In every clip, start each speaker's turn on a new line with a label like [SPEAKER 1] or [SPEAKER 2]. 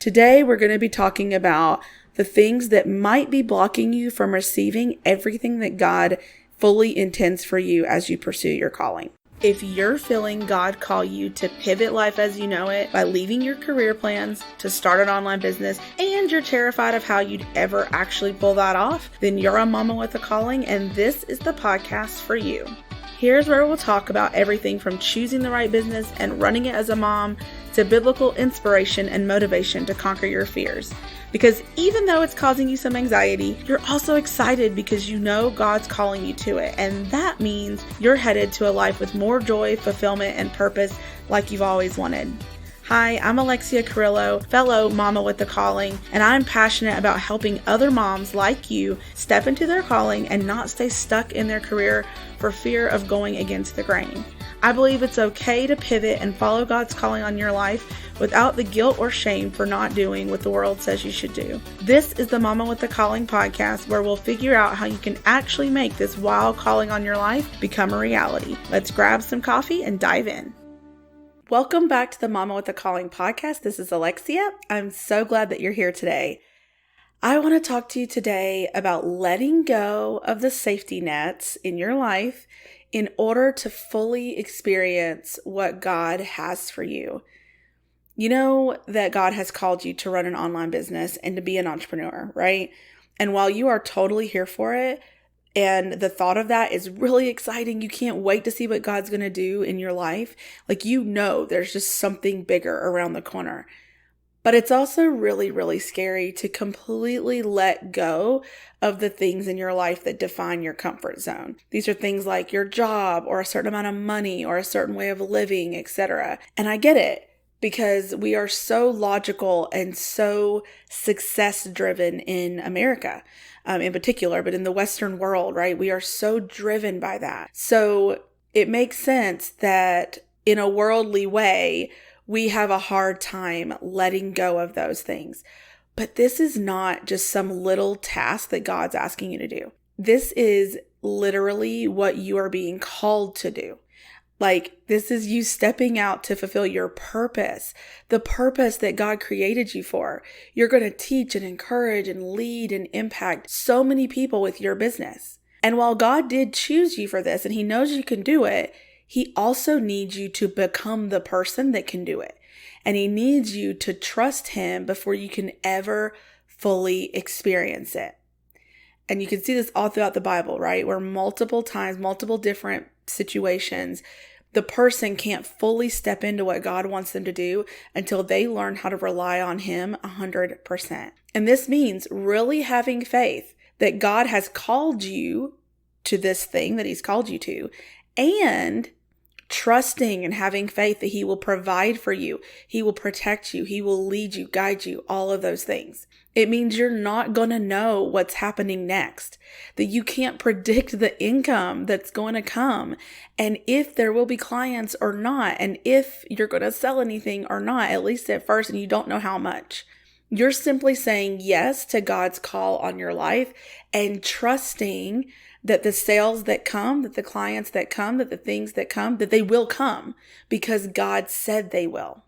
[SPEAKER 1] Today, we're going to be talking about the things that might be blocking you from receiving everything that God fully intends for you as you pursue your calling. If you're feeling God call you to pivot life as you know it by leaving your career plans to start an online business, and you're terrified of how you'd ever actually pull that off, then you're a mama with a calling, and this is the podcast for you. Here's where we'll talk about everything from choosing the right business and running it as a mom to biblical inspiration and motivation to conquer your fears. Because even though it's causing you some anxiety, you're also excited because you know God's calling you to it. And that means you're headed to a life with more joy, fulfillment, and purpose like you've always wanted. Hi, I'm Alexia Carrillo, fellow mama with a calling, and I'm passionate about helping other moms like you step into their calling and not stay stuck in their career for fear of going against the grain. I believe it's okay to pivot and follow God's calling on your life without the guilt or shame for not doing what the world says you should do. This is the Mama with the Calling podcast, where we'll figure out how you can actually make this wild calling on your life become a reality. Let's grab some coffee and dive in. Welcome back to the Mama with the Calling podcast. This is Alexia. I'm so glad that you're here today. I want to talk to you today about letting go of the safety nets in your life in order to fully experience what God has for you. You know that God has called you to run an online business and to be an entrepreneur, right? And while you are totally here for it, and the thought of that is really exciting, you can't wait to see what God's going to do in your life. Like, you know, there's just something bigger around the corner. But it's also really, really scary to completely let go of the things in your life that define your comfort zone. These are things like your job or a certain amount of money or a certain way of living, etc. And I get it, because we are so logical and so success driven in America, in particular, but in the Western world, right? We are so driven by that. So it makes sense that in a worldly way, we have a hard time letting go of those things. But this is not just some little task that God's asking you to do. This is literally what you are being called to do. Like, this is you stepping out to fulfill your purpose, the purpose that God created you for. You're going to teach and encourage and lead and impact so many people with your business. And while God did choose you for this and He knows you can do it, He also needs you to become the person that can do it. And He needs you to trust Him before you can ever fully experience it. And you can see this all throughout the Bible, right? Where multiple times, multiple different situations, the person can't fully step into what God wants them to do until they learn how to rely on Him 100%. And this means really having faith that God has called you to this thing that He's called you to, and trusting and having faith that He will provide for you, He will protect you, He will lead you, guide you, all of those things. It means you're not going to know what's happening next, that you can't predict the income that's going to come, and if there will be clients or not, and if you're going to sell anything or not, at least at first, and you don't know how much. You're simply saying yes to God's call on your life and trusting that the sales that come, that the clients that come, that the things that come, that they will come because God said they will.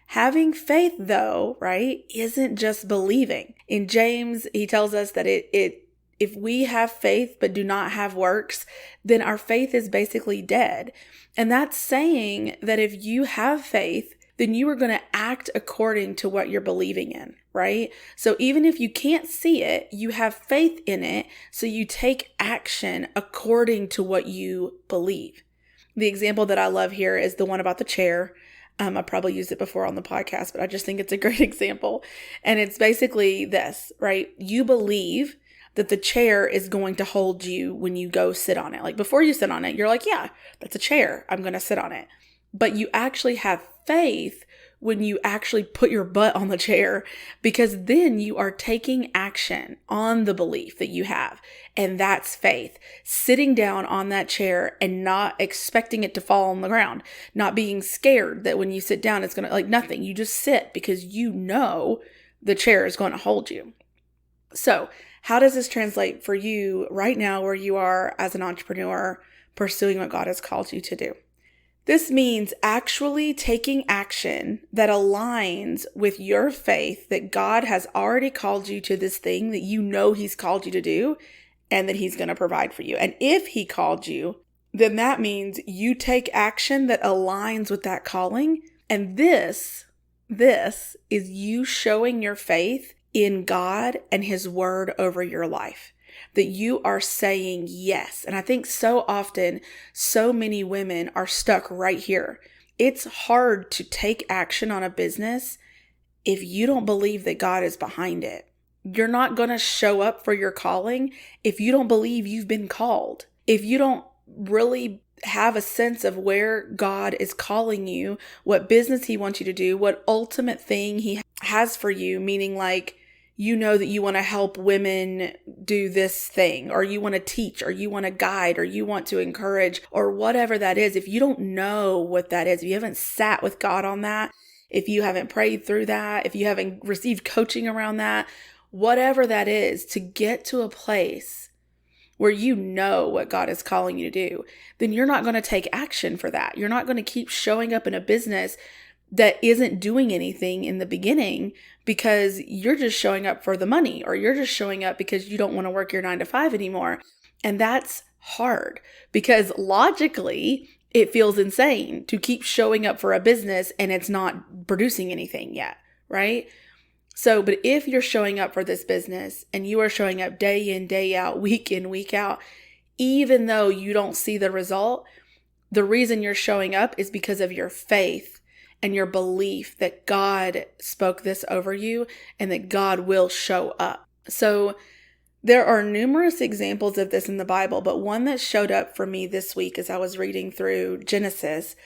[SPEAKER 1] Having faith, though, right, isn't just believing. In James, he tells us that if we have faith but do not have works, then our faith is basically dead. And that's saying that if you have faith, then you are going to act according to what you're believing in, right? So even if you can't see it, you have faith in it, so you take action according to what you believe. The example that I love here is the one about the chair. I probably used it before on the podcast, but I just think it's a great example. And it's basically this, right? You believe that the chair is going to hold you when you go sit on it. Like, before you sit on it, you're like, yeah, that's a chair. I'm going to sit on it. But you actually have faith when you actually put your butt on the chair, because then you are taking action on the belief that you have. And that's faith. Sitting down on that chair and not expecting it to fall on the ground, not being scared that when you sit down, it's going to, like, nothing. You just sit because you know the chair is going to hold you. So how does this translate for you right now where you are as an entrepreneur pursuing what God has called you to do? This means actually taking action that aligns with your faith that God has already called you to this thing that you know He's called you to do and that He's going to provide for you. And if He called you, then that means you take action that aligns with that calling. And this is you showing your faith in God and His word over your life. That you are saying yes. And I think so often, so many women are stuck right here. It's hard to take action on a business if you don't believe that God is behind it. You're not going to show up for your calling if you don't believe you've been called. If you don't really have a sense of where God is calling you, what business He wants you to do, what ultimate thing He has for you, meaning like, you know that you want to help women do this thing, or you want to teach, or you want to guide, or you want to encourage, or whatever that is. If you don't know what that is, if you haven't sat with God on that, if you haven't prayed through that, if you haven't received coaching around that, whatever that is, to get to a place where you know what God is calling you to do, then you're not going to take action for that. You're not going to keep showing up in a business that isn't doing anything in the beginning because you're just showing up for the money, or you're just showing up because you don't want to work your 9 to 5 anymore. And that's hard because logically it feels insane to keep showing up for a business and it's not producing anything yet, right? So, but if you're showing up for this business and you are showing up day in, day out, week in, week out, even though you don't see the result, the reason you're showing up is because of your faith and your belief that God spoke this over you and that God will show up. So there are numerous examples of this in the Bible, but one that showed up for me this week as I was reading through Genesis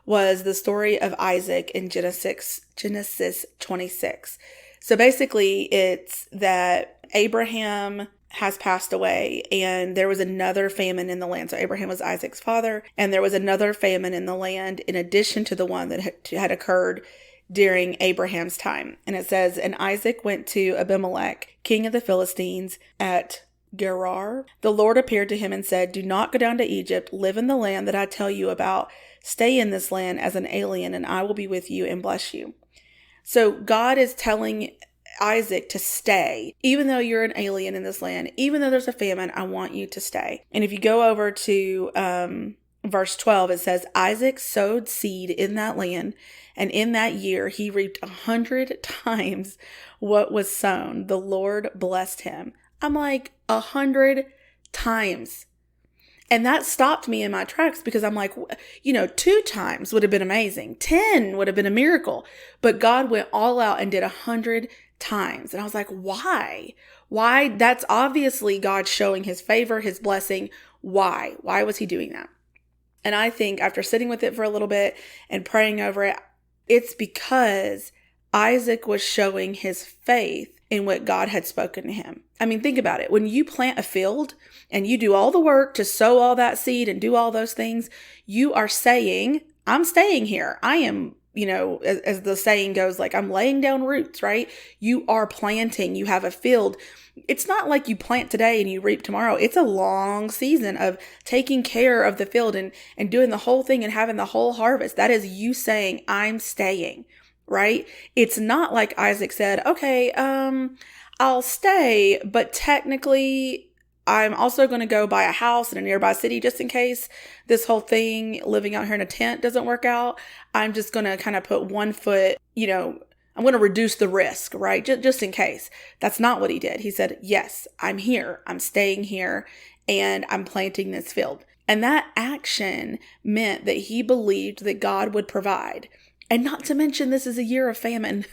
[SPEAKER 1] was the story of Isaac in Genesis 26. So basically it's that Abraham has passed away and there was another famine in the land. So Abraham was Isaac's father, and there was another famine in the land in addition to the one that had occurred during Abraham's time. And it says, and Isaac went to Abimelech, king of the Philistines, at Gerar. The Lord appeared to him and said, do not go down to Egypt. Live in the land that I tell you about. Stay in this land as an alien, and I will be with you and bless you. So God is telling Isaac to stay. Even though you're an alien in this land, even though there's a famine, I want you to stay. And if you go over to verse 12, it says, Isaac sowed seed in that land, and in that year he reaped 100 times what was sown. The Lord blessed him. I'm like, 100 times. And that stopped me in my tracks because I'm like, 2 times would have been amazing. 10 would have been a miracle. But God went all out and did 100 times. And I was like, why? Why? That's obviously God showing His favor, His blessing. Why? Why was He doing that? And I think after sitting with it for a little bit and praying over it, it's because Isaac was showing his faith in what God had spoken to him. I mean, think about it. When you plant a field and you do all the work to sow all that seed and do all those things, you are saying, I'm staying here. I am, as the saying goes, like I'm laying down roots, right? You are planting, you have a field. It's not like you plant today and you reap tomorrow. It's a long season of taking care of the field and doing the whole thing and having the whole harvest. That is you saying, I'm staying, right? It's not like Isaac said, okay, I'll stay, but technically I'm also going to go buy a house in a nearby city just in case this whole thing living out here in a tent doesn't work out. I'm just going to kind of put one foot, I'm going to reduce the risk, right? Just in case. That's not what he did. He said, yes, I'm here. I'm staying here and I'm planting this field. And that action meant that he believed that God would provide. And not to mention, this is a year of famine.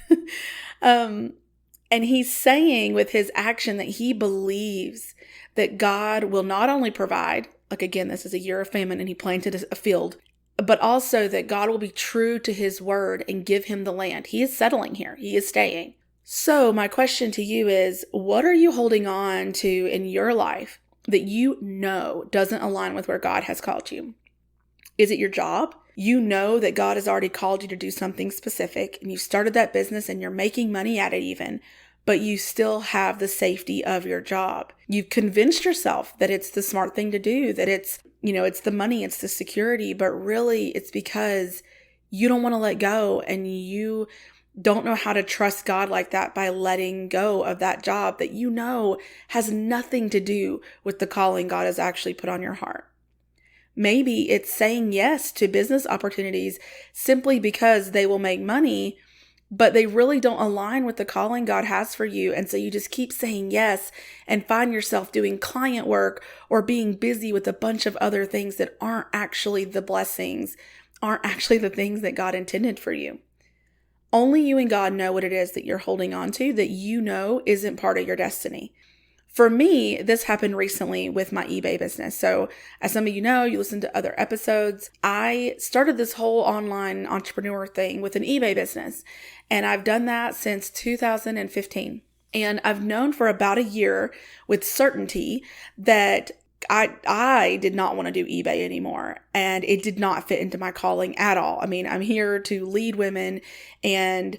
[SPEAKER 1] And he's saying with his action that he believes that God will not only provide, like again, this is a year of famine and he planted a field, but also that God will be true to His word and give him the land. He is settling here. He is staying. So my question to you is, what are you holding on to in your life that you know doesn't align with where God has called you? Is it your job? You know that God has already called you to do something specific and you started that business and you're making money at it even, but you still have the safety of your job. You've convinced yourself that it's the smart thing to do, that it's it's the money, it's the security, but really it's because you don't want to let go and you don't know how to trust God like that by letting go of that job that has nothing to do with the calling God has actually put on your heart. Maybe it's saying yes to business opportunities simply because they will make money, but they really don't align with the calling God has for you. And so you just keep saying yes and find yourself doing client work or being busy with a bunch of other things that aren't actually the blessings, aren't actually the things that God intended for you. Only you and God know what it is that you're holding on to that isn't part of your destiny. For me, this happened recently with my eBay business. So as some of you know, you listen to other episodes, I started this whole online entrepreneur thing with an eBay business. And I've done that since 2015. And I've known for about a year with certainty that I did not want to do eBay anymore, and it did not fit into my calling at all. I mean, I'm here to lead women and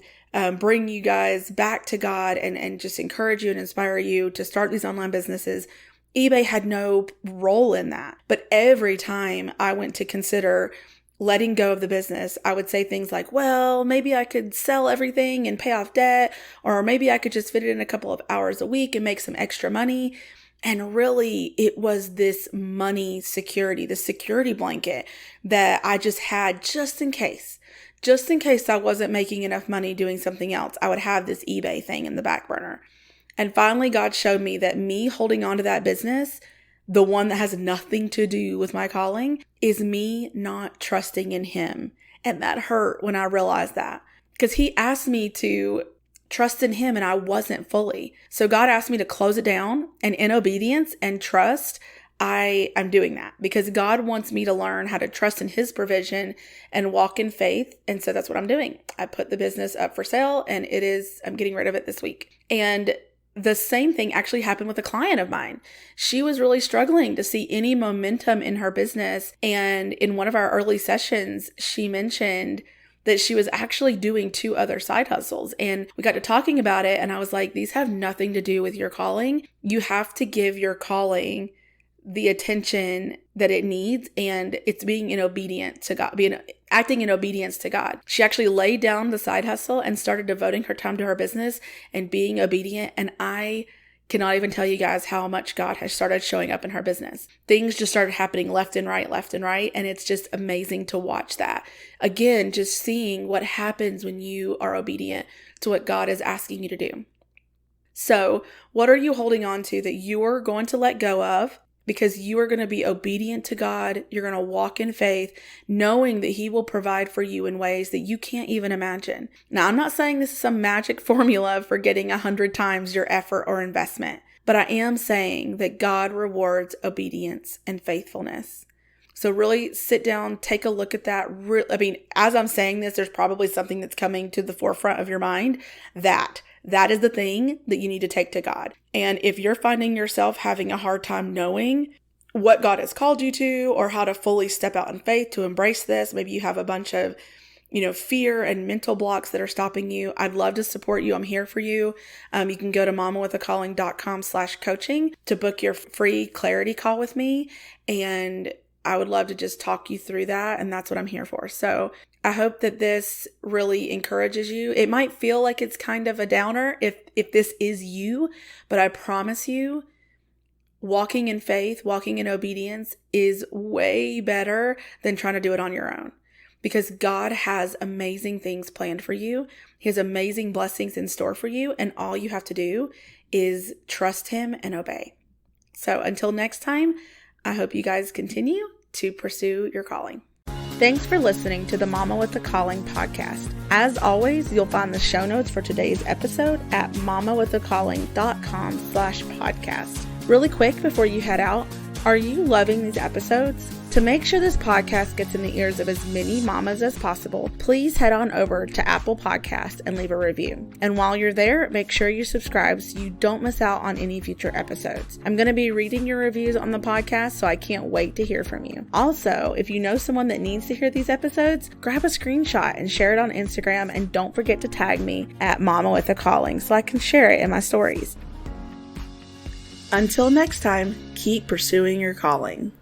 [SPEAKER 1] bring you guys back to God and just encourage you and inspire you to start these online businesses. eBay had no role in that. But every time I went to consider letting go of the business, I would say things like, well, maybe I could sell everything and pay off debt, or maybe I could just fit it in a couple of hours a week and make some extra money. And really, it was this money security, the security blanket that I just had just in case I wasn't making enough money doing something else. I would have this eBay thing in the back burner. And finally, God showed me that me holding on to that business, the one that has nothing to do with my calling, is me not trusting in Him. And that hurt when I realized that, because He asked me to trust in Him and I wasn't fully. So God asked me to close it down, and in obedience and trust, I'm doing that because God wants me to learn how to trust in His provision and walk in faith. And so that's what I'm doing. I put the business up for sale and I'm getting rid of it this week. And the same thing actually happened with a client of mine. She was really struggling to see any momentum in her business. And in one of our early sessions, she mentioned that she was actually doing 2 other side hustles. And we got to talking about it. And I was like, these have nothing to do with your calling. You have to give your calling the attention that it needs. And it's being in obedience to God, acting in obedience to God. She actually laid down the side hustle and started devoting her time to her business and being obedient. And I cannot even tell you guys how much God has started showing up in her business. Things just started happening left and right. And it's just amazing to watch that. Again, just seeing what happens when you are obedient to what God is asking you to do. So what are you holding on to that you are going to let go of? Because you are going to be obedient to God. You're going to walk in faith, knowing that He will provide for you in ways that you can't even imagine. Now, I'm not saying this is some magic formula for getting 100 times your effort or investment, but I am saying that God rewards obedience and faithfulness. So really sit down, take a look at that. As I'm saying this, there's probably something that's coming to the forefront of your mind. That is the thing that you need to take to God. And if you're finding yourself having a hard time knowing what God has called you to or how to fully step out in faith to embrace this, maybe you have a bunch of, fear and mental blocks that are stopping you, I'd love to support you. I'm here for you. You can go to mamawithacalling.com/coaching to book your free clarity call with me. And I would love to just talk you through that. And that's what I'm here for. So I hope that this really encourages you. It might feel like it's kind of a downer if this is you, but I promise you, walking in faith, walking in obedience is way better than trying to do it on your own. Because God has amazing things planned for you. He has amazing blessings in store for you. And all you have to do is trust Him and obey. So until next time, I hope you guys continue to pursue your calling. Thanks for listening to the Mama with a Calling podcast. As always, you'll find the show notes for today's episode at mamawithacalling.com/podcast. Really quick before you head out, are you loving these episodes? To make sure this podcast gets in the ears of as many mamas as possible, please head on over to Apple Podcasts and leave a review. And while you're there, make sure you subscribe so you don't miss out on any future episodes. I'm going to be reading your reviews on the podcast, so I can't wait to hear from you. Also, if you know someone that needs to hear these episodes, grab a screenshot and share it on Instagram, and don't forget to tag me at Mama with a Calling so I can share it in my stories. Until next time, keep pursuing your calling.